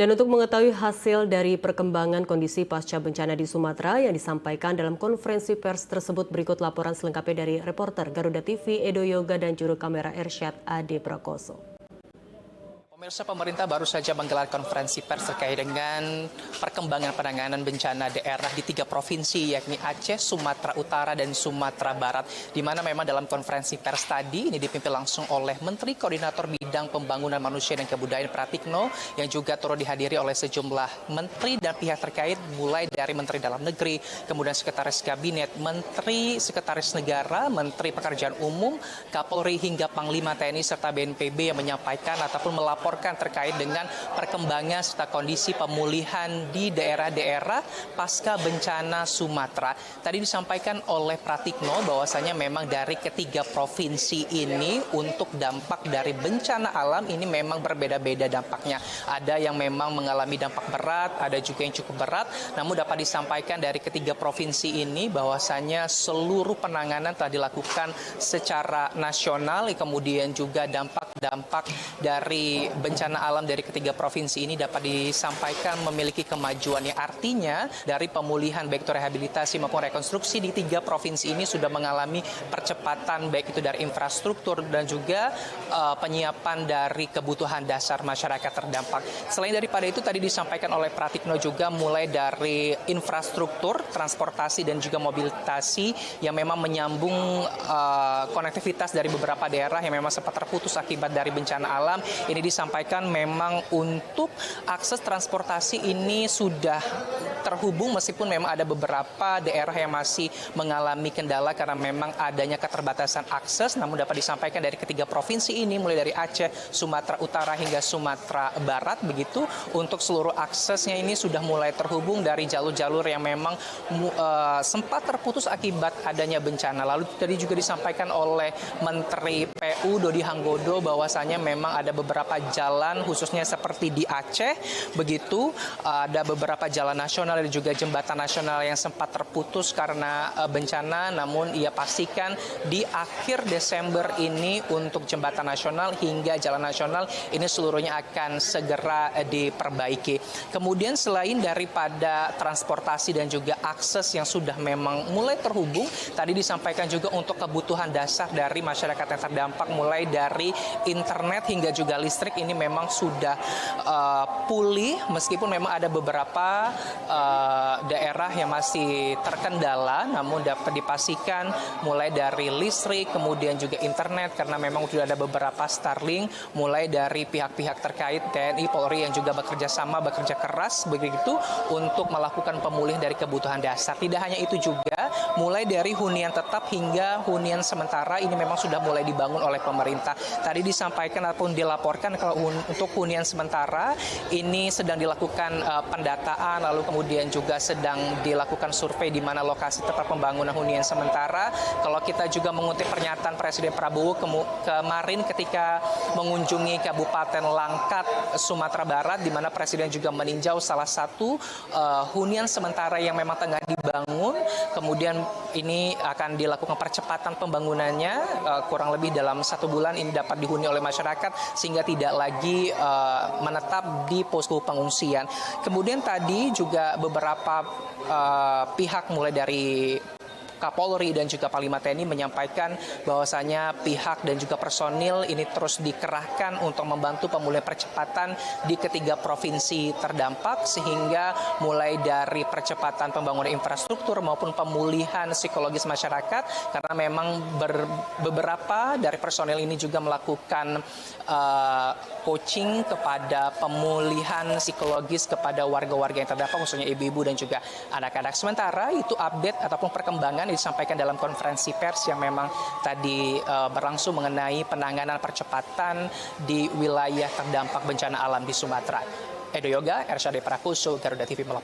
Dan untuk mengetahui hasil dari perkembangan kondisi pasca bencana di Sumatera yang disampaikan dalam konferensi pers tersebut, berikut laporan selengkapnya dari reporter Garuda TV Edo Yoga dan juru kamera Ersyad Ade Prakoso. Pemirsa, pemerintah baru saja menggelar konferensi pers terkait dengan perkembangan penanganan bencana daerah di 3 provinsi, yakni Aceh, Sumatera Utara, dan Sumatera Barat. Di mana memang dalam konferensi pers tadi ini dipimpin langsung oleh Menteri Koordinator Bidang Pembangunan Manusia dan Kebudayaan Pratikno, yang juga turut dihadiri oleh sejumlah menteri dan pihak terkait, mulai dari Menteri Dalam Negeri, kemudian Sekretaris Kabinet, Menteri Sekretaris Negara, Menteri Pekerjaan Umum, Kapolri, hingga Panglima TNI serta BNPB yang menyampaikan ataupun melaporkan terkait dengan perkembangan serta kondisi pemulihan di daerah-daerah pasca bencana Sumatera. Tadi disampaikan oleh Pratikno bahwasanya memang dari ketiga provinsi ini untuk dampak dari bencana alam ini memang berbeda-beda dampaknya. Ada yang memang mengalami dampak berat, ada juga yang cukup berat. Namun dapat disampaikan dari ketiga provinsi ini bahwasanya seluruh penanganan telah dilakukan secara nasional, kemudian juga dampak dari bencana alam dari ketiga provinsi ini dapat disampaikan memiliki kemajuan, yang artinya dari pemulihan baik itu rehabilitasi maupun rekonstruksi di 3 provinsi ini sudah mengalami percepatan baik itu dari infrastruktur dan juga penyiapan dari kebutuhan dasar masyarakat terdampak. Selain daripada itu tadi disampaikan oleh Pratikno juga mulai dari infrastruktur, transportasi dan juga mobilitasi yang memang menyambung konektivitas dari beberapa daerah yang memang sempat terputus akibat dari bencana alam. Ini disampaikan memang untuk akses transportasi ini sudah terhubung, meskipun memang ada beberapa daerah yang masih mengalami kendala karena memang adanya keterbatasan akses. Namun dapat disampaikan dari ketiga provinsi ini, mulai dari Aceh, Sumatera Utara hingga Sumatera Barat, begitu untuk seluruh aksesnya ini sudah mulai terhubung dari jalur-jalur yang memang sempat terputus akibat adanya bencana. Lalu tadi juga disampaikan oleh Menteri PU Dodi Hanggodo bahwasanya memang ada beberapa jalan khususnya seperti di Aceh, begitu ada beberapa jalan nasional dan juga jembatan nasional yang sempat terputus karena bencana. Namun ia pastikan di akhir Desember ini untuk jembatan nasional hingga jalan nasional ini seluruhnya akan segera diperbaiki. Kemudian selain daripada transportasi dan juga akses yang sudah memang mulai terhubung, tadi disampaikan juga untuk kebutuhan dasar dari masyarakat yang terdampak, mulai dari internet hingga juga listrik ini memang sudah pulih, meskipun memang ada beberapa daerah yang masih terkendala. Namun dapat dipastikan mulai dari listrik, kemudian juga internet, karena memang sudah ada beberapa Starlink, mulai dari pihak-pihak terkait TNI, Polri yang juga bekerja keras begitu untuk melakukan pemulihan dari kebutuhan dasar. Tidak hanya itu juga, mulai dari hunian tetap hingga hunian sementara ini memang sudah mulai dibangun oleh pemerintah. Tadi disampaikan ataupun dilaporkan kalau untuk hunian sementara ini sedang dilakukan pendataan, lalu kemudian juga sedang dilakukan survei di mana lokasi tempat pembangunan hunian sementara. Kalau kita juga mengutip pernyataan Presiden Prabowo kemarin ketika mengunjungi Kabupaten Langkat, Sumatera Barat, di mana Presiden juga meninjau salah satu hunian sementara yang memang tengah dibangun. Kemudian ini akan dilakukan percepatan pembangunannya, kurang lebih dalam 1 bulan ini dapat dihuni oleh masyarakat sehingga tidak lagi menetap di posko pengungsian. Kemudian tadi juga beberapa pihak mulai dari Kapolri dan juga Panglima TNI menyampaikan bahwasanya pihak dan juga personil ini terus dikerahkan untuk membantu pemulihan percepatan di ketiga provinsi terdampak, sehingga mulai dari percepatan pembangunan infrastruktur maupun pemulihan psikologis masyarakat, karena memang beberapa dari personil ini juga melakukan coaching kepada pemulihan psikologis kepada warga-warga yang terdampak, khususnya ibu-ibu dan juga anak-anak. Sementara itu update ataupun perkembangan disampaikan dalam konferensi pers yang memang tadi berlangsung mengenai penanganan percepatan di wilayah terdampak bencana alam di Sumatera. Edo Yoga, Ersyad Ade Prakoso, Garuda TV melaporkan.